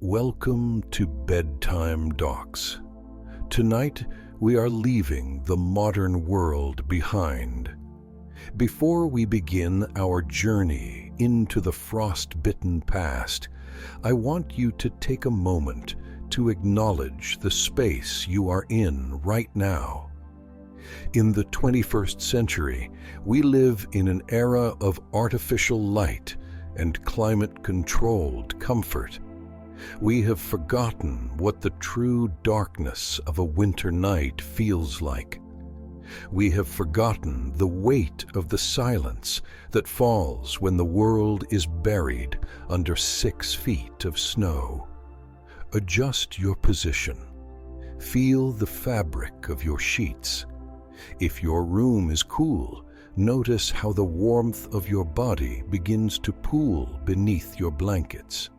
Welcome to Bedtime Docks. Tonight, we are leaving the modern world behind. Before we begin our journey into the frost-bitten past, I want you to take a moment to acknowledge the space you are in right now. In the 21st century, we live in an era of artificial light and climate-controlled comfort. We have forgotten what the true darkness of a winter night feels like. We have forgotten the weight of the silence that falls when the world is buried under 6 feet of snow. Adjust your position. Feel the fabric of your sheets. If your room is cool, notice how the warmth of your body begins to pool beneath your blankets.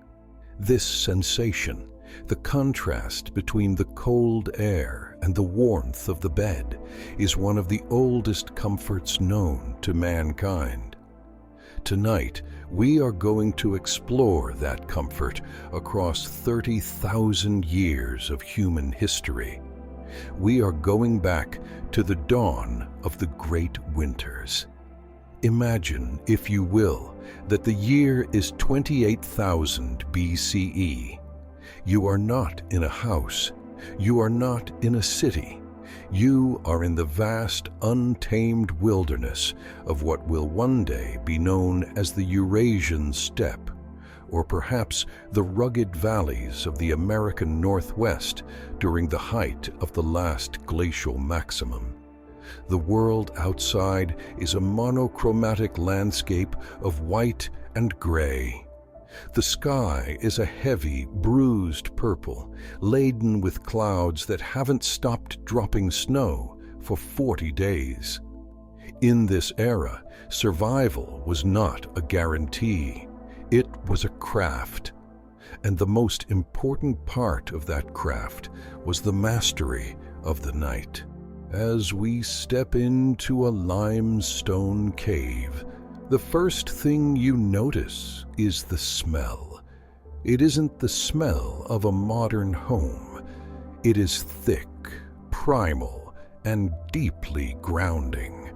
This sensation, the contrast between the cold air and the warmth of the bed, is one of the oldest comforts known to mankind. Tonight, we are going to explore that comfort across 30,000 years of human history. We are going back to the dawn of the great winters. Imagine, if you will, that the year is 28,000 BCE. You are not in a house. You are not in a city. You are in the vast, untamed wilderness of what will one day be known as the Eurasian steppe, or perhaps the rugged valleys of the American Northwest during the height of the last glacial maximum. The world outside is a monochromatic landscape of white and gray. The sky is a heavy, bruised purple, laden with clouds that haven't stopped dropping snow for 40 days. In this era, survival was not a guarantee. It was a craft. And the most important part of that craft was the mastery of the night. As we step into a limestone cave, the first thing you notice is the smell. It isn't the smell of a modern home. It is thick, primal, and deeply grounding.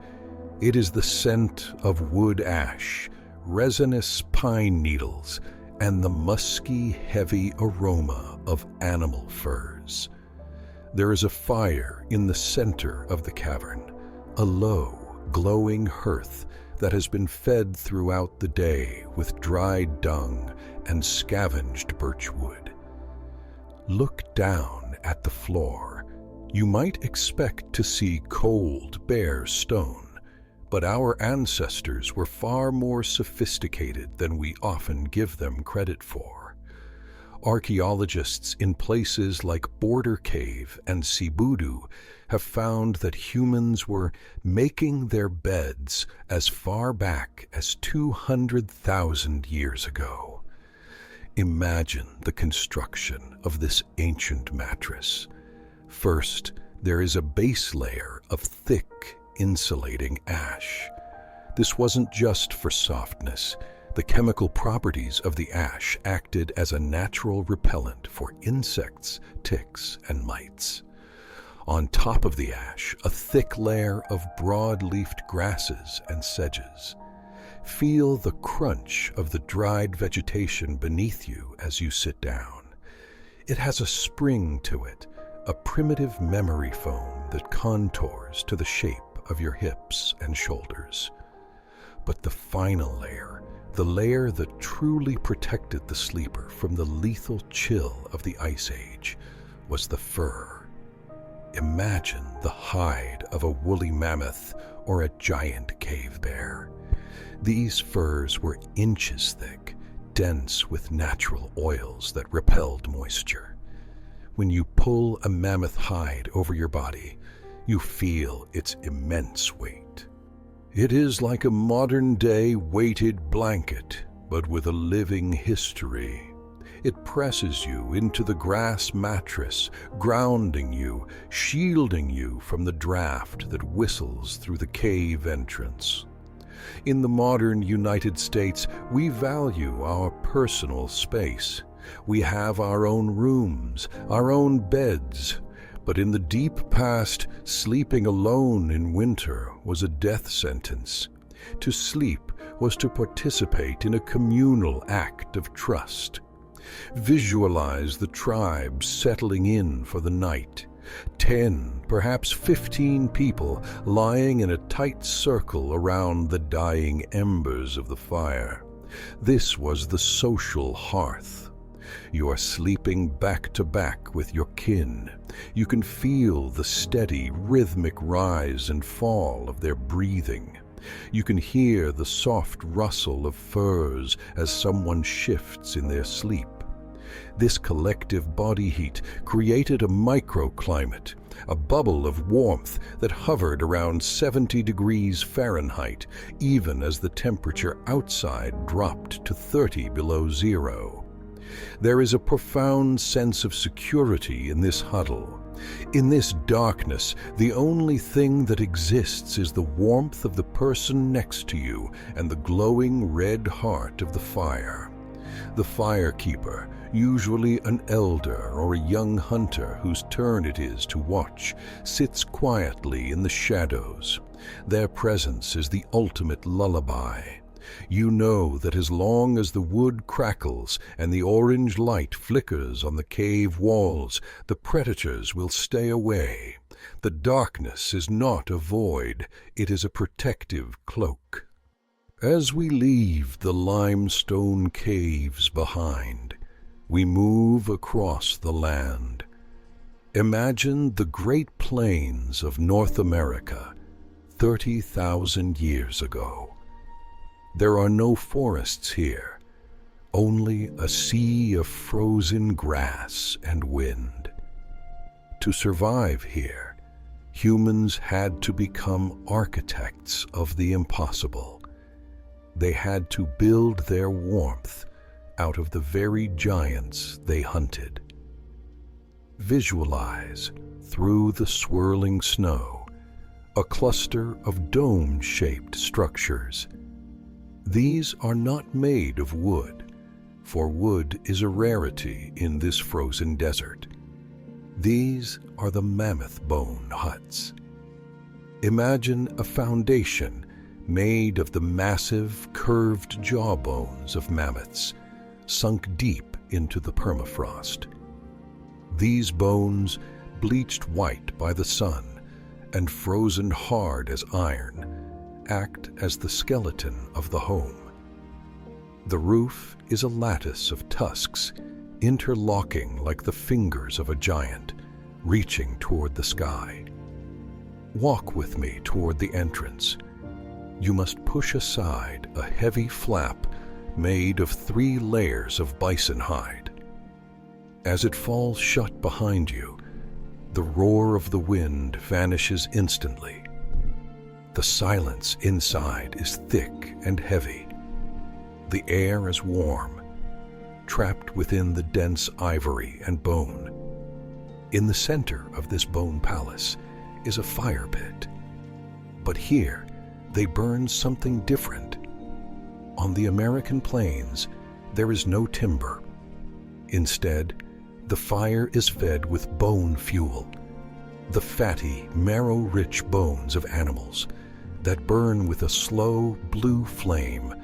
It is the scent of wood ash, resinous pine needles, and the musky, heavy aroma of animal furs. There is a fire in the center of the cavern, a low, glowing hearth that has been fed throughout the day with dried dung and scavenged birchwood. Look down at the floor. You might expect to see cold, bare stone, but our ancestors were far more sophisticated than we often give them credit for. Archaeologists in places like Border Cave and Sibudu have found that humans were making their beds as far back as 200,000 years ago. Imagine the construction of this ancient mattress. First, there is a base layer of thick, insulating ash. This wasn't just for softness. The chemical properties of the ash acted as a natural repellent for insects, ticks, and mites. On top of the ash, a thick layer of broad-leafed grasses and sedges. Feel the crunch of the dried vegetation beneath you as you sit down. It has a spring to it, a primitive memory foam that contours to the shape of your hips and shoulders. But the final layer, the layer that truly protected the sleeper from the lethal chill of the Ice Age, was the fur. Imagine the hide of a woolly mammoth or a giant cave bear. These furs were inches thick, dense with natural oils that repelled moisture. When you pull a mammoth hide over your body, you feel its immense weight. It is like a modern-day weighted blanket, but with a living history. It presses you into the grass mattress, grounding you, shielding you from the draft that whistles through the cave entrance. In the modern United States, we value our personal space. We have our own rooms, our own beds, but in the deep past, sleeping alone in winter was a death sentence. To sleep was to participate in a communal act of trust. Visualize the tribe settling in for the night. 10, perhaps 15 people lying in a tight circle around the dying embers of the fire. This was the social hearth. You are sleeping back to back with your kin. You can feel the steady, rhythmic rise and fall of their breathing. You can hear the soft rustle of furs as someone shifts in their sleep. This collective body heat created a microclimate, a bubble of warmth that hovered around 70 degrees Fahrenheit, even as the temperature outside dropped to 30 below zero. There is a profound sense of security in this huddle. In this darkness, the only thing that exists is the warmth of the person next to you and the glowing red heart of the fire. The firekeeper, usually an elder or a young hunter whose turn it is to watch, sits quietly in the shadows. Their presence is the ultimate lullaby. You know that as long as the wood crackles and the orange light flickers on the cave walls, the predators will stay away. The darkness is not a void, it is a protective cloak. As we leave the limestone caves behind, we move across the land. Imagine the Great Plains of North America 30,000 years ago. There are no forests here, only a sea of frozen grass and wind. To survive here, humans had to become architects of the impossible. They had to build their warmth out of the very giants they hunted. Visualize, through the swirling snow, a cluster of dome-shaped structures. These are not made of wood, for wood is a rarity in this frozen desert. These are the mammoth-bone huts. Imagine a foundation made of the massive, curved jawbones of mammoths, sunk deep into the permafrost. These bones, bleached white by the sun and frozen hard as iron, act as the skeleton of the home. The roof is a lattice of tusks, interlocking like the fingers of a giant, reaching toward the sky. Walk with me toward the entrance. You must push aside a heavy flap made of 3 layers of bison hide. As it falls shut behind you, the roar of the wind vanishes instantly. The silence inside is thick and heavy. The air is warm, trapped within the dense ivory and bone. In the center of this bone palace is a fire pit. But here, they burn something different. On the American plains, there is no timber. Instead, the fire is fed with bone fuel, the fatty, marrow-rich bones of animals that burn with a slow blue flame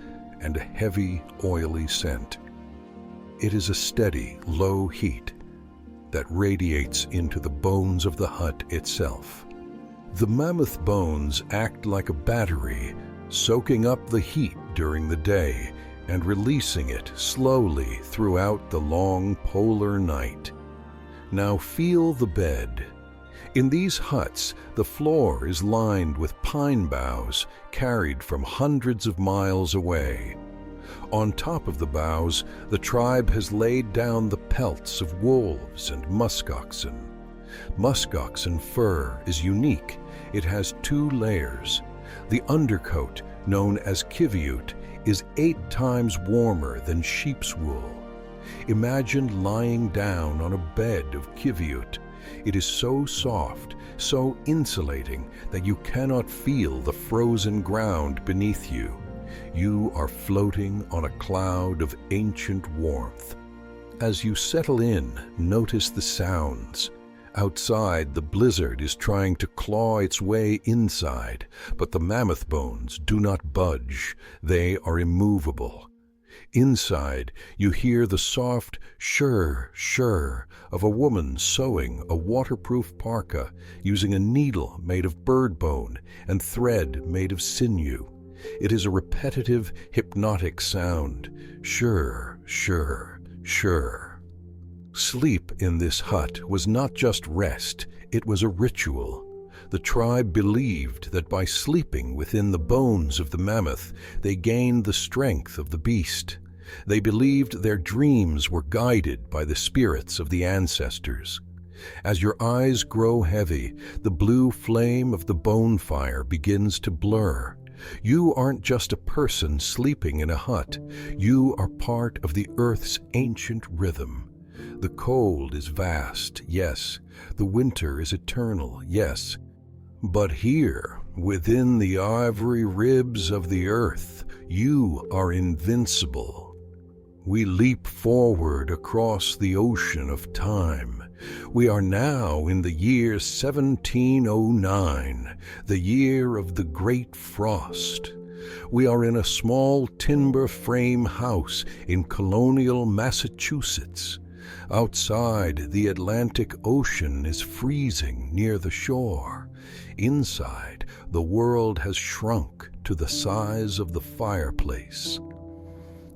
and a heavy, oily scent. It is a steady, low heat that radiates into the bones of the hut itself. The mammoth bones act like a battery, soaking up the heat during the day and releasing it slowly throughout the long polar night. Now feel the bed. In these huts, the floor is lined with pine boughs carried from hundreds of miles away. On top of the boughs, the tribe has laid down the pelts of wolves and muskoxen. Muskoxen fur is unique. It has 2 layers. The undercoat, known as kiviut, is 8 times warmer than sheep's wool. Imagine lying down on a bed of kiviut. It is so soft, so insulating that you cannot feel the frozen ground beneath you. You are floating on a cloud of ancient warmth. As you settle in, notice the sounds. Outside, the blizzard is trying to claw its way inside, but the mammoth bones do not budge. They are immovable. Inside, you hear the soft shurr, shurr of a woman sewing a waterproof parka using a needle made of bird bone and thread made of sinew. It is a repetitive, hypnotic sound. Shurr, shurr, shurr. Sleep in this hut was not just rest, it was a ritual. The tribe believed that by sleeping within the bones of the mammoth, they gained the strength of the beast. They believed their dreams were guided by the spirits of the ancestors. As your eyes grow heavy, the blue flame of the bonfire begins to blur. You aren't just a person sleeping in a hut. You are part of the earth's ancient rhythm. The cold is vast, yes. The winter is eternal, yes. But here, within the ivory ribs of the earth, you are invincible. We leap forward across the ocean of time. We are now in the year 1709, the year of the Great Frost. We are in a small timber frame house in colonial Massachusetts. Outside, the Atlantic Ocean is freezing near the shore. Inside, the world has shrunk to the size of the fireplace.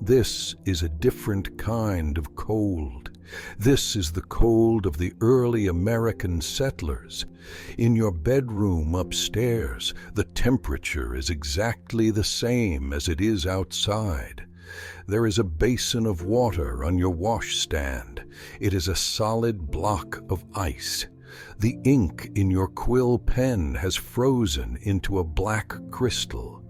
This is a different kind of cold. This is the cold of the early American settlers. In your bedroom upstairs, the temperature is exactly the same as it is outside. There is a basin of water on your washstand. It is a solid block of ice. The ink in your quill pen has frozen into a black crystal.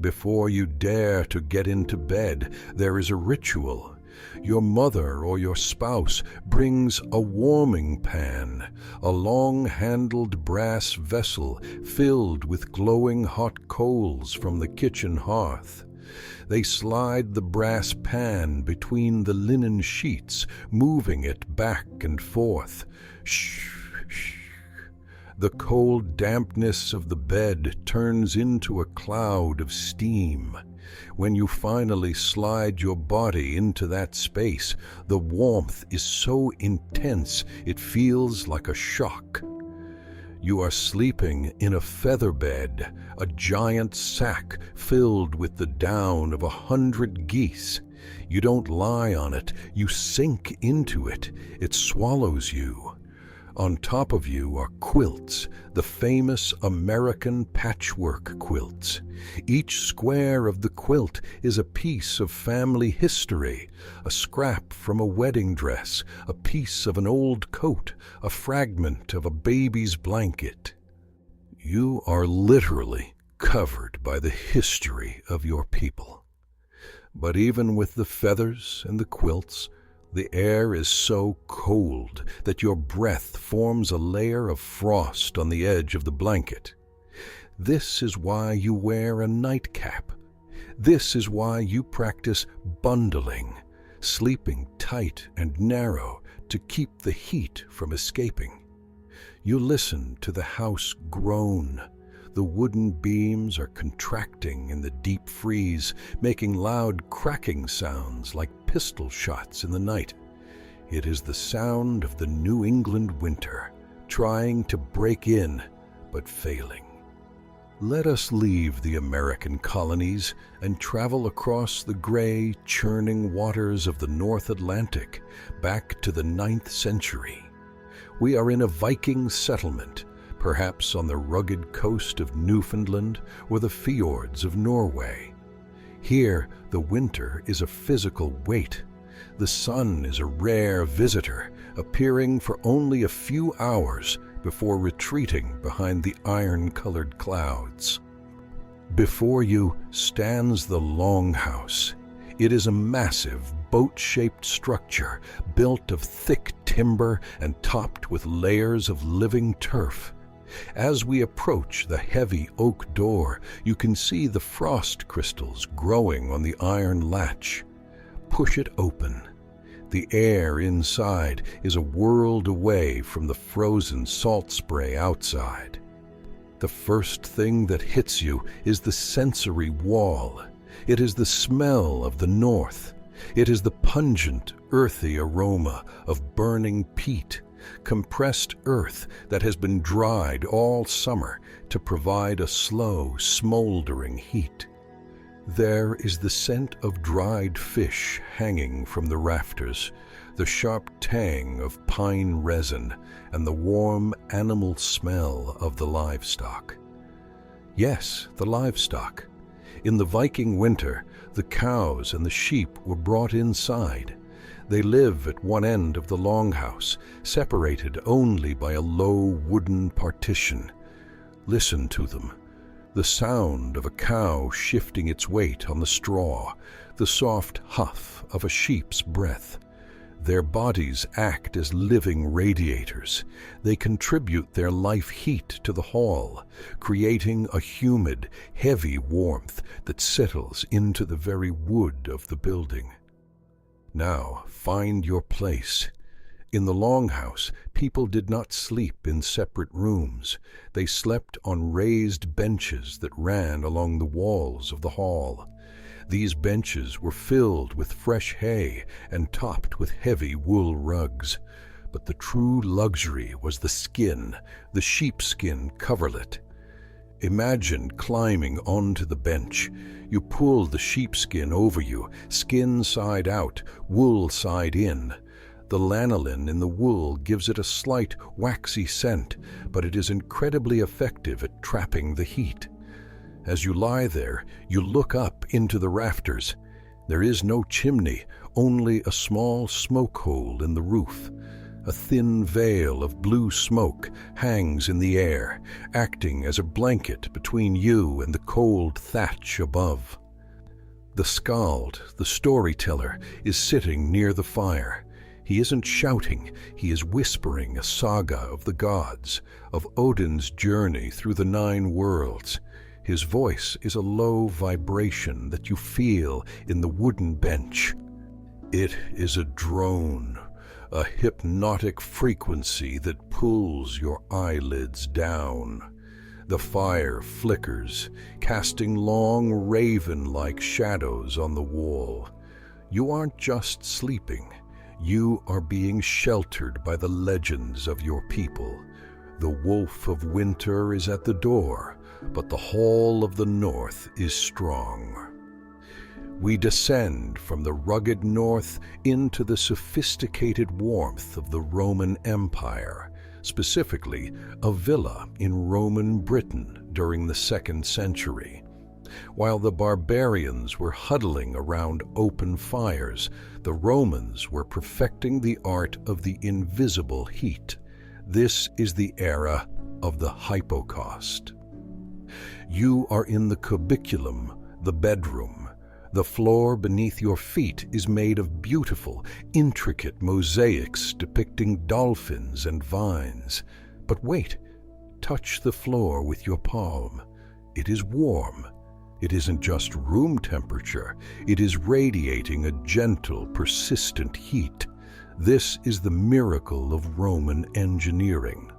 Before you dare to get into bed, there is a ritual. Your mother or your spouse brings a warming pan, a long-handled brass vessel filled with glowing hot coals from the kitchen hearth. They slide the brass pan between the linen sheets, moving it back and forth. Shh, shh. The cold dampness of the bed turns into a cloud of steam. When you finally slide your body into that space, the warmth is so intense it feels like a shock. You are sleeping in a feather bed, a giant sack filled with the down of 100 geese. You don't lie on it, you sink into it. It swallows you. On top of you are quilts, the famous American patchwork quilts. Each square of the quilt is a piece of family history, a scrap from a wedding dress, a piece of an old coat, a fragment of a baby's blanket. You are literally covered by the history of your people. But even with the feathers and the quilts, the air is so cold that your breath forms a layer of frost on the edge of the blanket. This is why you wear a nightcap. This is why you practice bundling, sleeping tight and narrow to keep the heat from escaping. You listen to the house groan. The wooden beams are contracting in the deep freeze, making loud cracking sounds like pistol shots in the night. It is the sound of the New England winter, trying to break in, but failing. Let us leave the American colonies and travel across the gray, churning waters of the North Atlantic, back to the 9th century. We are in a Viking settlement, perhaps on the rugged coast of Newfoundland or the fjords of Norway. Here, the winter is a physical weight. The sun is a rare visitor, appearing for only a few hours before retreating behind the iron-colored clouds. Before you stands the longhouse. It is a massive, boat-shaped structure built of thick timber and topped with layers of living turf. As we approach the heavy oak door, you can see the frost crystals growing on the iron latch. Push it open. The air inside is a world away from the frozen salt spray outside. The first thing that hits you is the sensory wall. It is the smell of the north. It is the pungent, earthy aroma of burning peat, compressed earth that has been dried all summer to provide a slow, smoldering heat. There is the scent of dried fish hanging from the rafters, the sharp tang of pine resin, and the warm animal smell of the livestock. Yes, the livestock. In the Viking winter, the cows and the sheep were brought inside. They live at one end of the longhouse, separated only by a low wooden partition. Listen to them. The sound of a cow shifting its weight on the straw, the soft huff of a sheep's breath. Their bodies act as living radiators. They contribute their life heat to the hall, creating a humid, heavy warmth that settles into the very wood of the building. Now, find your place. In the longhouse, people did not sleep in separate rooms. They slept on raised benches that ran along the walls of the hall. These benches were filled with fresh hay and topped with heavy wool rugs. But the true luxury was the skin, the sheepskin coverlet. Imagine climbing onto the bench. You pull the sheepskin over you, skin side out, wool side in. The lanolin in the wool gives it a slight, waxy scent, but it is incredibly effective at trapping the heat. As you lie there, you look up into the rafters. There is no chimney, only a small smoke hole in the roof. A thin veil of blue smoke hangs in the air, acting as a blanket between you and the cold thatch above. The skald, the storyteller, is sitting near the fire. He isn't shouting, he is whispering a saga of the gods, of Odin's journey through the 9 worlds. His voice is a low vibration that you feel in the wooden bench. It is a drone, a hypnotic frequency that pulls your eyelids down. The fire flickers, casting long raven-like shadows on the wall. You aren't just sleeping. You are being sheltered by the legends of your people. The wolf of winter is at the door, but the hall of the north is strong. We descend from the rugged north into the sophisticated warmth of the Roman Empire, specifically a villa in Roman Britain during the 2nd century. While the barbarians were huddling around open fires, the Romans were perfecting the art of the invisible heat. This is the era of the Hypocaust. You are in the cubiculum, the bedroom. The floor beneath your feet is made of beautiful, intricate mosaics depicting dolphins and vines. But wait, touch the floor with your palm. It is warm. It isn't just room temperature, it is radiating a gentle, persistent heat. This is the miracle of Roman engineering.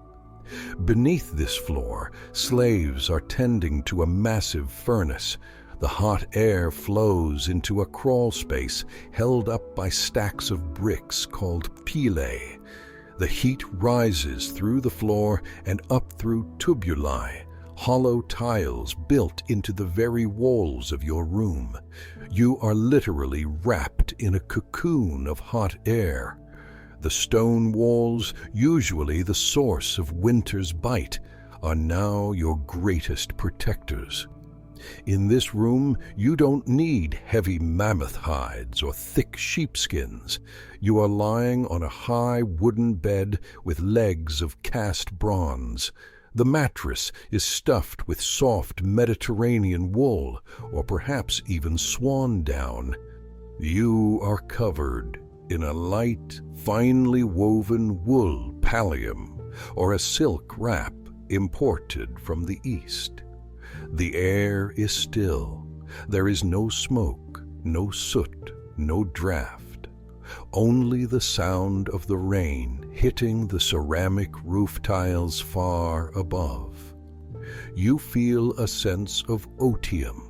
Beneath this floor, slaves are tending to a massive furnace. The hot air flows into a crawl space held up by stacks of bricks called pilae. The heat rises through the floor and up through tubuli, hollow tiles built into the very walls of your room. You are literally wrapped in a cocoon of hot air. The stone walls, usually the source of winter's bite, are now your greatest protectors. In this room, you don't need heavy mammoth hides or thick sheepskins. You are lying on a high wooden bed with legs of cast bronze. The mattress is stuffed with soft Mediterranean wool, or perhaps even swan down. You are covered in a light, finely woven wool pallium, or a silk wrap imported from the east. The air is still. There is no smoke, no soot, no draft. only the sound of the rain hitting the ceramic roof tiles far above. You feel a sense of otium,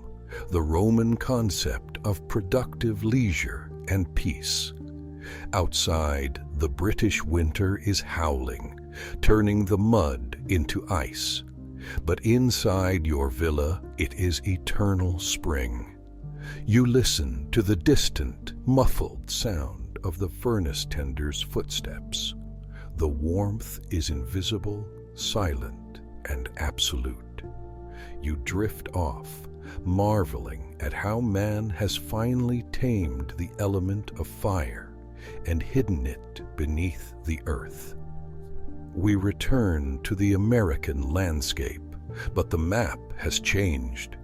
the Roman concept of productive leisure and peace. Outside, the British winter is howling, turning the mud into ice. But inside your villa, it is eternal spring. You listen to the distant, muffled sound of the furnace tender's footsteps. The warmth is invisible, silent, and absolute. You drift off, marveling at how man has finally tamed the element of fire and hidden it beneath the earth. We return to the American landscape, but the map has changed.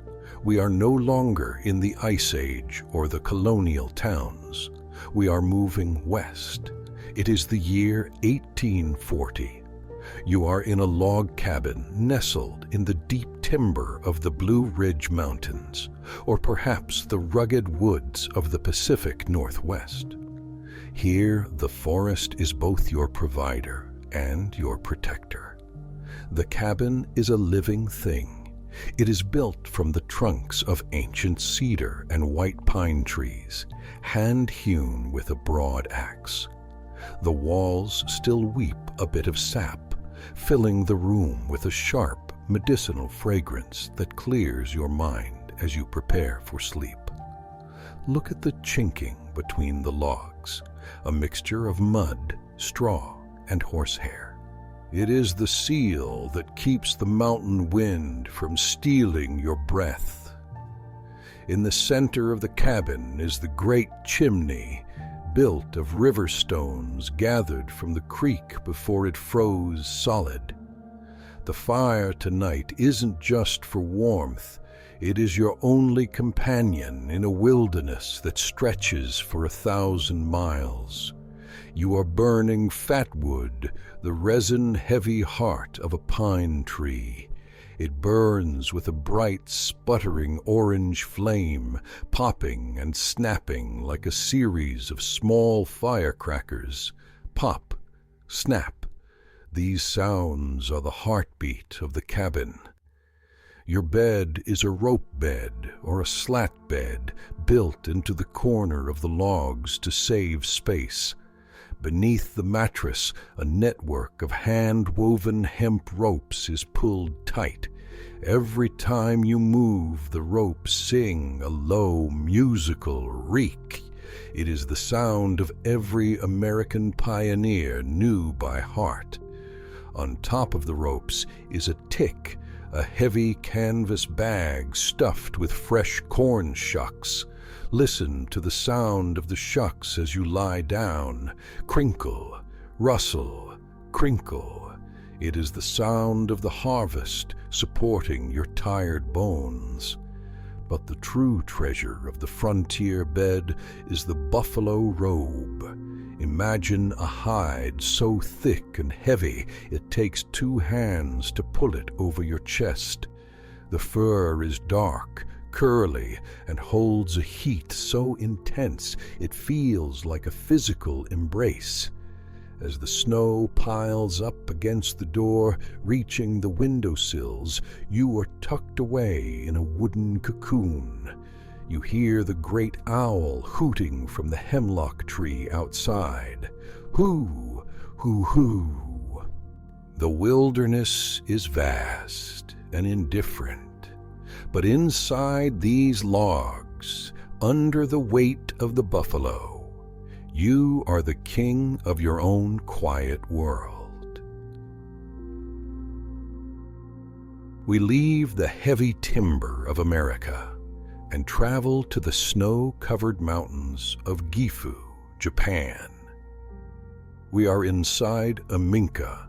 We are no longer in the Ice Age or the colonial towns. We are moving west. It is the year 1840. You are in a log cabin nestled in the deep timber of the Blue Ridge Mountains, or perhaps the rugged woods of the Pacific Northwest. Here, the forest is both your provider and your protector. The cabin is a living thing. It is built from the trunks of ancient cedar and white pine trees, hand-hewn with a broad axe. The walls still weep a bit of sap, filling the room with a sharp, medicinal fragrance that clears your mind as you prepare for sleep. Look at the chinking between the logs, a mixture of mud, straw, and horsehair. It is the seal that keeps the mountain wind from stealing your breath. In the center of the cabin is the great chimney, built of river stones gathered from the creek before it froze solid. The fire tonight isn't just for warmth. It is your only companion in a wilderness that stretches for 1,000 miles. You are burning fatwood, the resin-heavy heart of a pine tree. It burns with a bright, sputtering orange flame, popping and snapping like a series of small firecrackers. Pop, snap. These sounds are the heartbeat of the cabin. Your bed is a rope bed or a slat bed built into the corner of the logs to save space. Beneath the mattress, a network of hand-woven hemp ropes is pulled tight. Every time you move, the ropes sing a low, musical reek. It is the sound of every American pioneer knew by heart. On top of the ropes is a tick, a heavy canvas bag stuffed with fresh corn shucks. Listen to the sound of the shucks as you lie down. Crinkle, rustle, crinkle. It is the sound of the harvest supporting your tired bones. But the true treasure of the frontier bed is the buffalo robe. Imagine a hide so thick and heavy it takes 2 hands to pull it over your chest. The fur is dark, curly, and holds a heat so intense it feels like a physical embrace. As the snow piles up against the door, reaching the windowsills, you are tucked away in a wooden cocoon. You hear the great owl hooting from the hemlock tree outside. Hoo, hoo, hoo. The wilderness is vast and indifferent, but inside these logs, under the weight of the buffalo, you are the king of your own quiet world. We leave the heavy timber of America and travel to the snow-covered mountains of Gifu, Japan. We are inside a minka,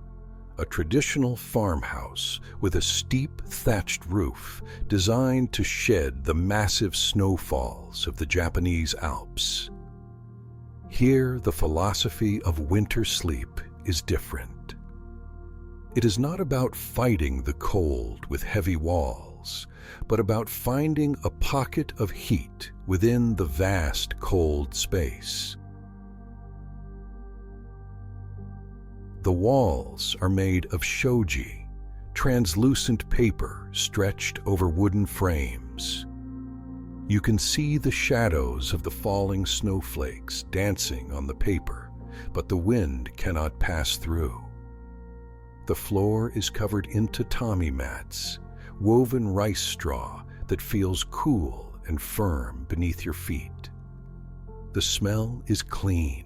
a traditional farmhouse with a steep thatched roof designed to shed the massive snowfalls of the Japanese Alps. Here, the philosophy of winter sleep is different. It is not about fighting the cold with heavy walls, but about finding a pocket of heat within the vast cold space. The walls are made of shoji, translucent paper stretched over wooden frames. You can see the shadows of the falling snowflakes dancing on the paper, but the wind cannot pass through. The floor is covered in tatami mats, woven rice straw that feels cool and firm beneath your feet. The smell is clean,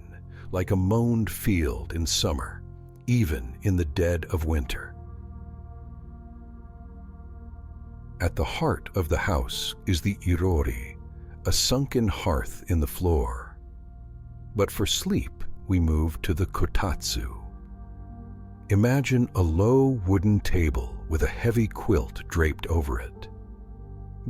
like a mown field in summer, even in the dead of winter. At the heart of the house is the irori, a sunken hearth in the floor. But for sleep, we move to the kotatsu. Imagine a low wooden table with a heavy quilt draped over it.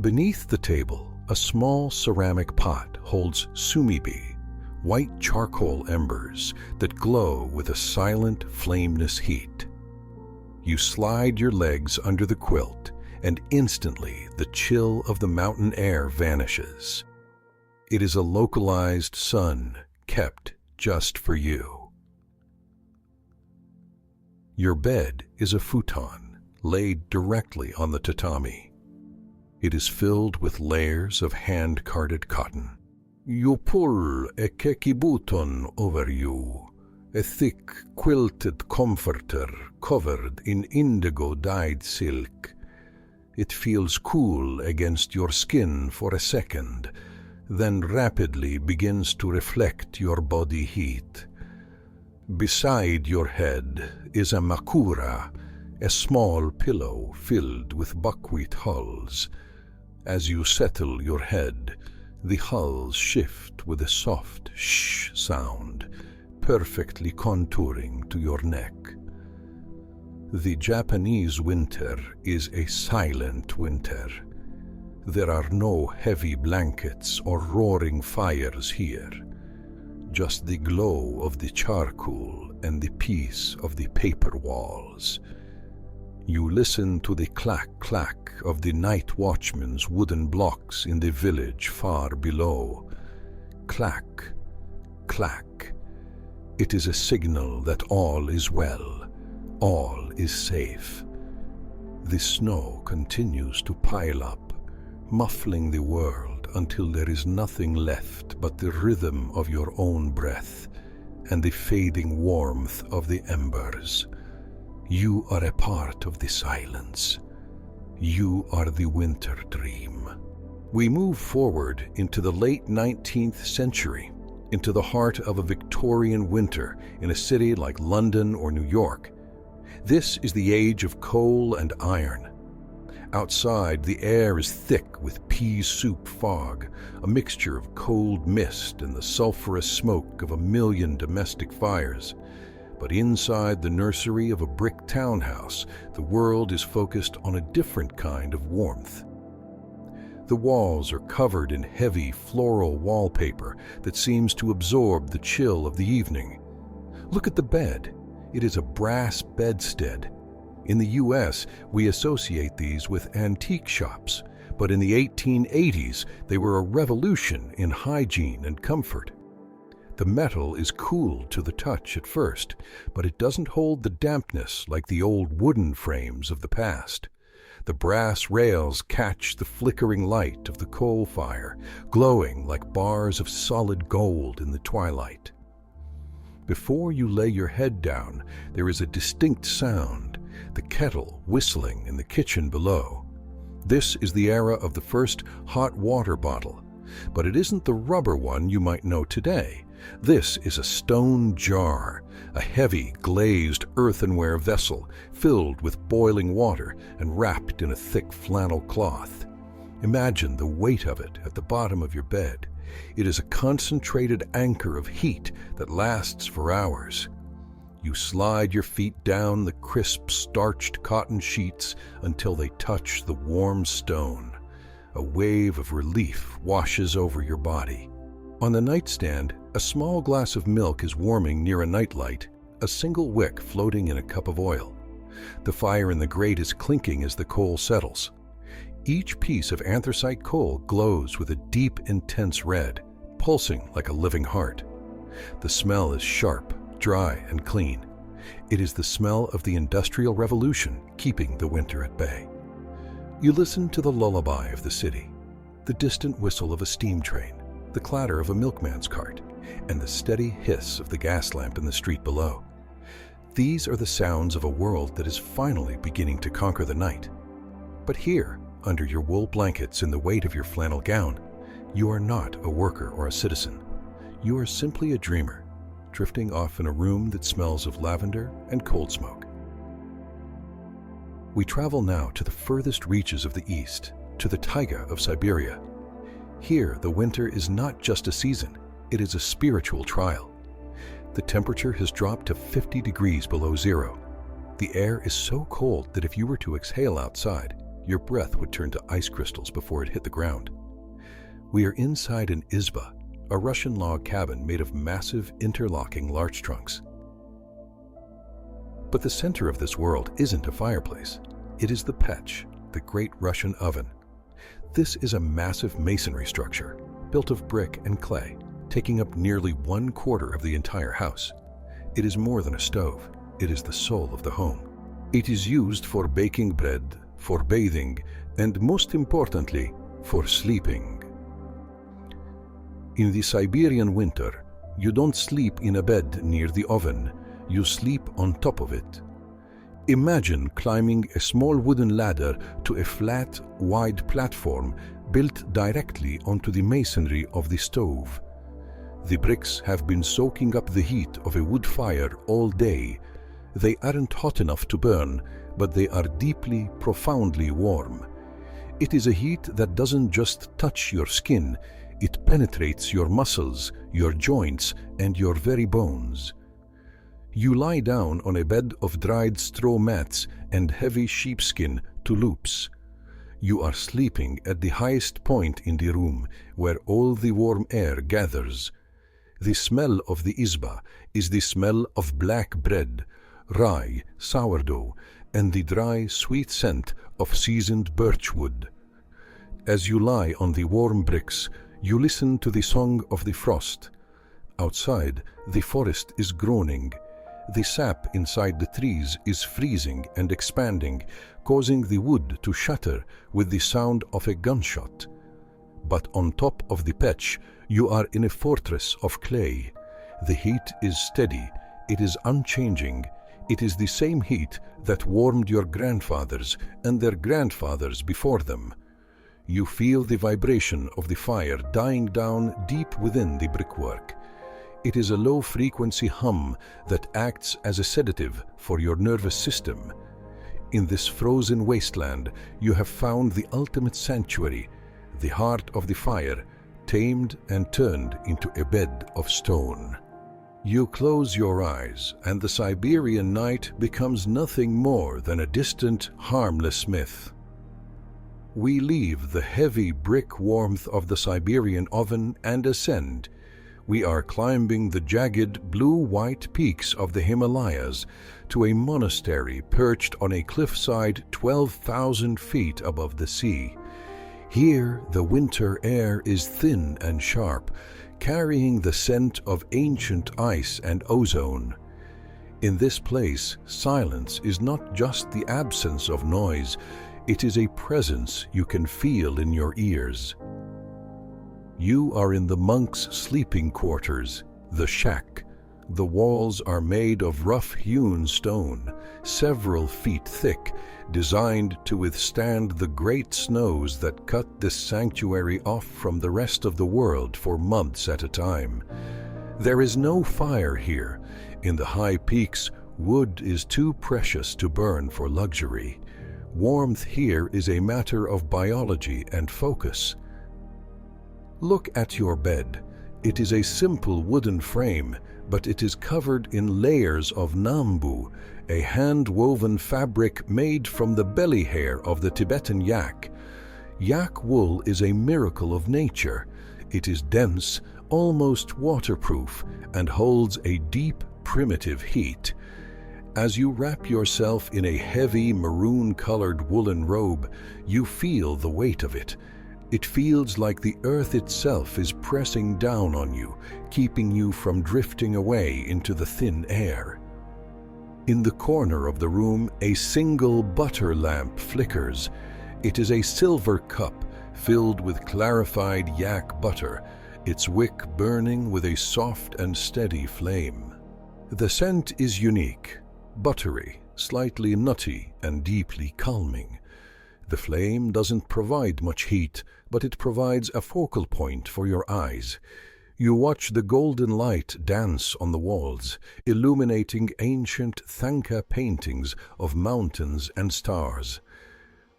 Beneath the table, a small ceramic pot holds sumibi, white charcoal embers that glow with a silent, flameless heat. You slide your legs under the quilt, and instantly the chill of the mountain air vanishes. It is a localized sun kept just for you. Your bed is a futon laid directly on the tatami. It is filled with layers of hand-carded cotton. You pull a kekibuton over you, a thick quilted comforter covered in indigo-dyed silk. It feels cool against your skin for a second, then rapidly begins to reflect your body heat. Beside your head is a makura, a small pillow filled with buckwheat hulls. As you settle your head, the hulls shift with a soft shh sound, perfectly contouring to your neck. The Japanese winter is a silent winter. There are no heavy blankets or roaring fires here, just the glow of the charcoal and the peace of the paper walls. You listen to the clack-clack of the night watchman's wooden blocks in the village far below. Clack, clack. It is a signal that all is well, all is safe. The snow continues to pile up, muffling the world until there is nothing left but the rhythm of your own breath and the fading warmth of the embers. You are a part of the silence. You are the winter dream. We move forward into the late 19th century, into the heart of a Victorian winter in a city like London or New York. This is the age of coal and iron. Outside, the air is thick with pea soup fog, a mixture of cold mist and the sulphurous smoke of a million domestic fires. But inside the nursery of a brick townhouse, the world is focused on a different kind of warmth. The walls are covered in heavy floral wallpaper that seems to absorb the chill of the evening. Look at the bed. It is a brass bedstead. In the US, we associate these with antique shops, but in the 1880s, they were a revolution in hygiene and comfort. The metal is cool to the touch at first, but it doesn't hold the dampness like the old wooden frames of the past. The brass rails catch the flickering light of the coal fire, glowing like bars of solid gold in the twilight. Before you lay your head down, there is a distinct sound, the kettle whistling in the kitchen below. This is the era of the first hot water bottle, but it isn't the rubber one you might know today. This is a stone jar, a heavy, glazed earthenware vessel filled with boiling water and wrapped in a thick flannel cloth. Imagine the weight of it at the bottom of your bed. It is a concentrated anchor of heat that lasts for hours. You slide your feet down the crisp, starched cotton sheets until they touch the warm stone. A wave of relief washes over your body. On the nightstand, a small glass of milk is warming near a nightlight, a single wick floating in a cup of oil. The fire in the grate is clinking as the coal settles. Each piece of anthracite coal glows with a deep, intense red, pulsing like a living heart. The smell is sharp, dry, and clean. It is the smell of the Industrial Revolution keeping the winter at bay. You listen to the lullaby of the city, the distant whistle of a steam train, the clatter of a milkman's cart, and the steady hiss of the gas lamp in the street below. These are the sounds of a world that is finally beginning to conquer the night. But here, under your wool blankets and the weight of your flannel gown, you are not a worker or a citizen. You are simply a dreamer, drifting off in a room that smells of lavender and coal smoke. We travel now to the furthest reaches of the east, to the taiga of Siberia. Here, the winter is not just a season, it is a spiritual trial. The temperature has dropped to 50 degrees below zero. The air is so cold that if you were to exhale outside, your breath would turn to ice crystals before it hit the ground. We are inside an izba, a Russian log cabin made of massive interlocking larch trunks. But the center of this world isn't a fireplace. It is the pech, the great Russian oven. This is a massive masonry structure, built of brick and clay, taking up nearly 1/4 of the entire house. It is more than a stove. It is the soul of the home. It is used for baking bread, for bathing, and most importantly, for sleeping. In the Siberian winter, you don't sleep in a bed near the oven, you sleep on top of it. Imagine climbing a small wooden ladder to a flat, wide platform built directly onto the masonry of the stove. The bricks have been soaking up the heat of a wood fire all day. They aren't hot enough to burn, but they are deeply, profoundly warm. It is a heat that doesn't just touch your skin, it penetrates your muscles, your joints, and your very bones. You lie down on a bed of dried straw mats and heavy sheepskin touloupes. You are sleeping at the highest point in the room, where all the warm air gathers. The smell of the izba is the smell of black bread, rye, sourdough, and the dry, sweet scent of seasoned birchwood. As you lie on the warm bricks, you listen to the song of the frost. Outside, the forest is groaning. The sap inside the trees is freezing and expanding, causing the wood to shatter with the sound of a gunshot. But on top of the pech, you are in a fortress of clay. The heat is steady, it is unchanging. It is the same heat that warmed your grandfathers and their grandfathers before them. You feel the vibration of the fire dying down deep within the brickwork. It is a low-frequency hum that acts as a sedative for your nervous system. In this frozen wasteland, you have found the ultimate sanctuary, the heart of the fire, tamed and turned into a bed of stone. You close your eyes, and the Siberian night becomes nothing more than a distant, harmless myth. We leave the heavy brick warmth of the Siberian oven and ascend. We are climbing the jagged blue-white peaks of the Himalayas to a monastery perched on a cliffside 12,000 feet above the sea. Here, the winter air is thin and sharp, carrying the scent of ancient ice and ozone. In this place, silence is not just the absence of noise, it is a presence you can feel in your ears. You are in the monks' sleeping quarters, the shack. The walls are made of rough-hewn stone, several feet thick, designed to withstand the great snows that cut this sanctuary off from the rest of the world for months at a time. There is no fire here. In the high peaks, wood is too precious to burn for luxury. Warmth here is a matter of biology and focus. Look at your bed. It is a simple wooden frame, but it is covered in layers of nambu, a hand-woven fabric made from the belly hair of the Tibetan yak. Yak wool is a miracle of nature. It is dense, almost waterproof, and holds a deep, primitive heat. As you wrap yourself in a heavy maroon-colored woolen robe, you feel the weight of it. It feels like the earth itself is pressing down on you, keeping you from drifting away into the thin air. In the corner of the room, a single butter lamp flickers. It is a silver cup filled with clarified yak butter, its wick burning with a soft and steady flame. The scent is unique, buttery, slightly nutty, and deeply calming. The flame doesn't provide much heat, but it provides a focal point for your eyes. You watch the golden light dance on the walls, illuminating ancient Thangka paintings of mountains and stars.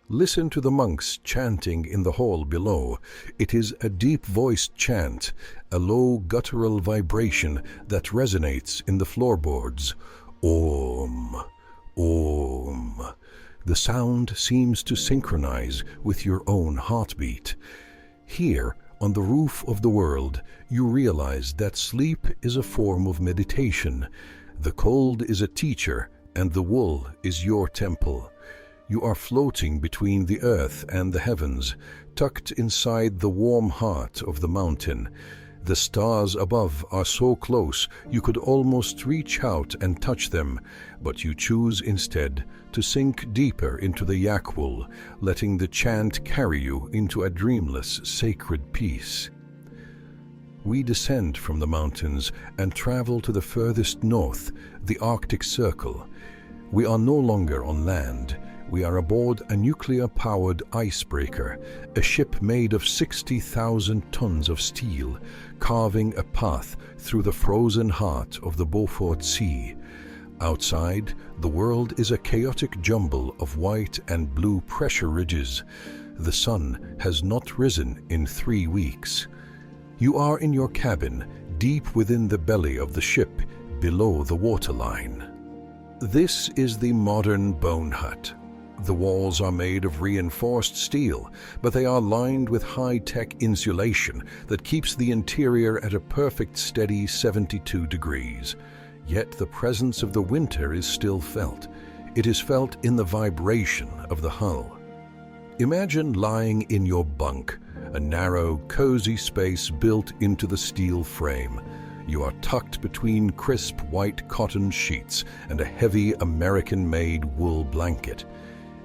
Listen to the monks chanting in the hall below. It is a deep-voiced chant, a low guttural vibration that resonates in the floorboards. Om, Om. The sound seems to synchronize with your own heartbeat. Here, on the roof of the world, you realize that sleep is a form of meditation. The cold is a teacher, and the wool is your temple. You are floating between the earth and the heavens, tucked inside the warm heart of the mountain. The stars above are so close you could almost reach out and touch them, but you choose instead to sink deeper into the yak wool, letting the chant carry you into a dreamless, sacred peace. We descend from the mountains and travel to the furthest north, the Arctic Circle. We are no longer on land. We are aboard a nuclear-powered icebreaker, a ship made of 60,000 tons of steel, carving a path through the frozen heart of the Beaufort Sea. Outside, the world is a chaotic jumble of white and blue pressure ridges. The sun has not risen in 3 weeks. You are in your cabin, deep within the belly of the ship, below the waterline. This is the modern bone hut. The walls are made of reinforced steel, but they are lined with high-tech insulation that keeps the interior at a perfect steady 72 degrees. Yet the presence of the winter is still felt. It is felt in the vibration of the hull. Imagine lying in your bunk, a narrow, cozy space built into the steel frame. You are tucked between crisp white cotton sheets and a heavy American-made wool blanket.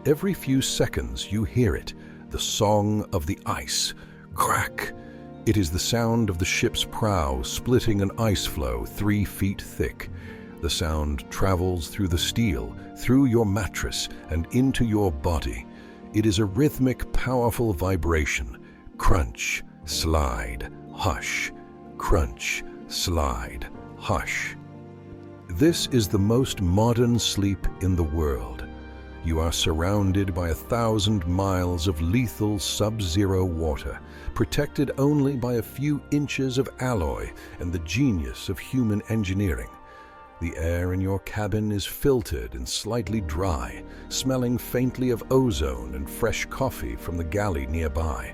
Every few seconds you hear it, the song of the ice. Crack! It is the sound of the ship's prow splitting an ice floe 3 feet thick. The sound travels through the steel, through your mattress, and into your body. It is a rhythmic, powerful vibration. Crunch, slide, hush. Crunch, slide, hush. This is the most modern sleep in the world. You are surrounded by 1,000 miles of lethal sub-zero water, protected only by a few inches of alloy and the genius of human engineering. The air in your cabin is filtered and slightly dry, smelling faintly of ozone and fresh coffee from the galley nearby.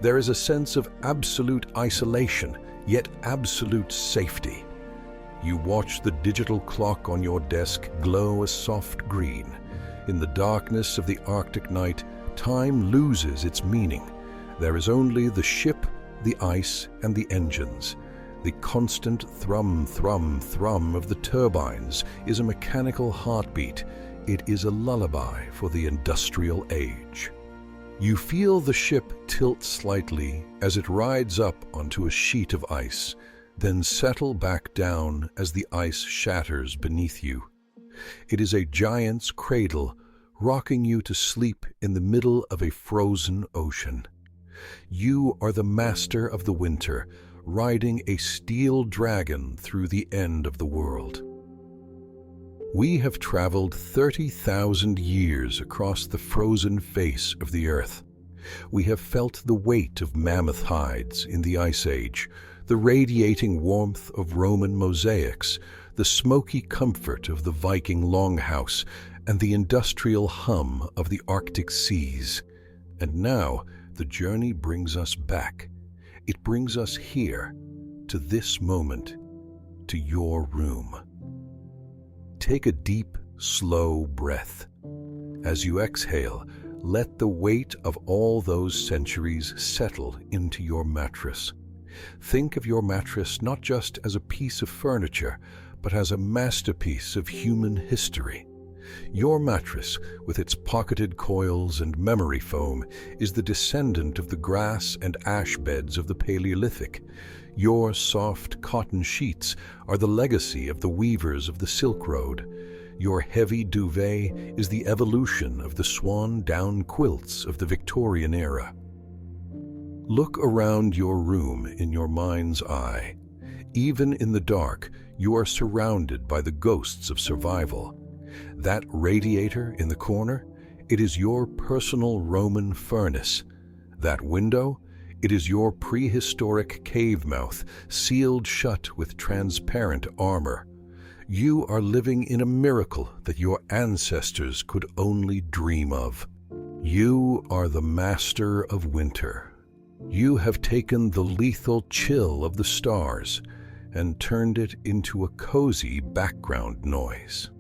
There is a sense of absolute isolation, yet absolute safety. You watch the digital clock on your desk glow a soft green. In the darkness of the Arctic night, time loses its meaning. There is only the ship, the ice, and the engines. The constant thrum, thrum, thrum of the turbines is a mechanical heartbeat. It is a lullaby for the industrial age. You feel the ship tilt slightly as it rides up onto a sheet of ice, then settle back down as the ice shatters beneath you. It is a giant's cradle, rocking you to sleep in the middle of a frozen ocean. You are the master of the winter, riding a steel dragon through the end of the world. We have traveled 30,000 years across the frozen face of the earth. We have felt the weight of mammoth hides in the Ice Age, the radiating warmth of Roman mosaics, the smoky comfort of the Viking longhouse, and the industrial hum of the Arctic seas. And now the journey brings us back. It brings us here, to this moment, to your room. Take a deep, slow breath. As you exhale, let the weight of all those centuries settle into your mattress. Think of your mattress not just as a piece of furniture, but as a masterpiece of human history. Your mattress, with its pocketed coils and memory foam, is the descendant of the grass and ash beds of the Paleolithic. Your soft cotton sheets are the legacy of the weavers of the Silk Road. Your heavy duvet is the evolution of the swan-down quilts of the Victorian era. Look around your room in your mind's eye. Even in the dark, you are surrounded by the ghosts of survival. That radiator in the corner, it is your personal Roman furnace. That window, it is your prehistoric cave mouth, sealed shut with transparent armor. You are living in a miracle that your ancestors could only dream of. You are the master of winter. You have taken the lethal chill of the stars and turned it into a cozy background noise.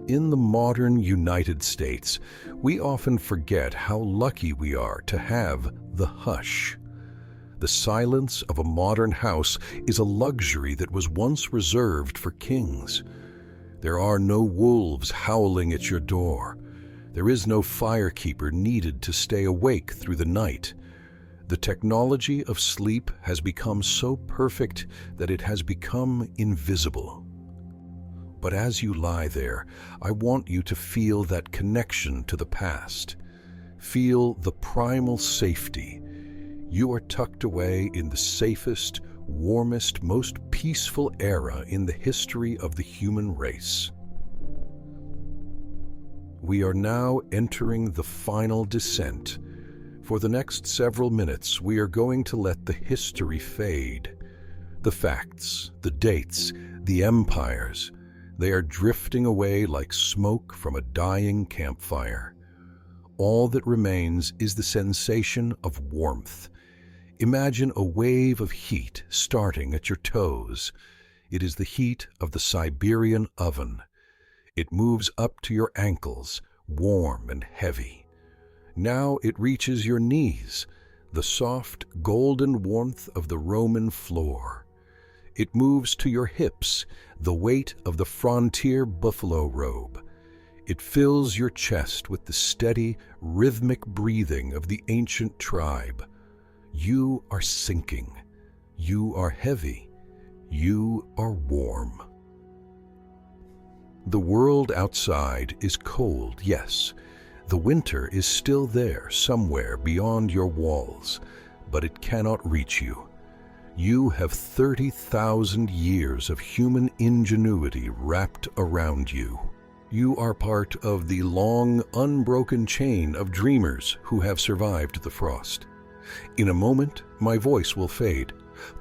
In the modern United States, we often forget how lucky we are to have the hush. The silence of a modern house is a luxury that was once reserved for kings. There are no wolves howling at your door. There is no firekeeper needed to stay awake through the night. The technology of sleep has become so perfect that it has become invisible. But as you lie there, I want you to feel that connection to the past. Feel the primal safety. You are tucked away in the safest, warmest, most peaceful era in the history of the human race. We are now entering the final descent. For the next several minutes, we are going to let the history fade. The facts, the dates, the empires, they are drifting away like smoke from a dying campfire. All that remains is the sensation of warmth. Imagine a wave of heat starting at your toes. It is the heat of the Siberian oven. It moves up to your ankles, warm and heavy. Now it reaches your knees, the soft, golden warmth of the Roman floor. It moves to your hips, the weight of the frontier buffalo robe. It fills your chest with the steady, rhythmic breathing of the ancient tribe. You are sinking. You are heavy. You are warm. The world outside is cold, yes. The winter is still there somewhere beyond your walls, but it cannot reach you. You have 30,000 years of human ingenuity wrapped around you. You are part of the long, unbroken chain of dreamers who have survived the frost. In a moment, my voice will fade,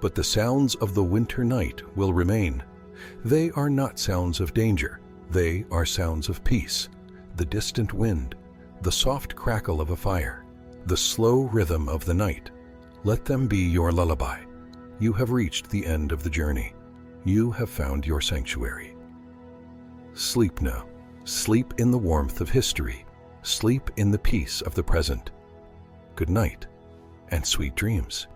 but the sounds of the winter night will remain. They are not sounds of danger. They are sounds of peace. The distant wind, the soft crackle of a fire, the slow rhythm of the night. Let them be your lullaby. You have reached the end of the journey. You have found your sanctuary. Sleep now. Sleep in the warmth of history. Sleep in the peace of the present. Good night, and sweet dreams.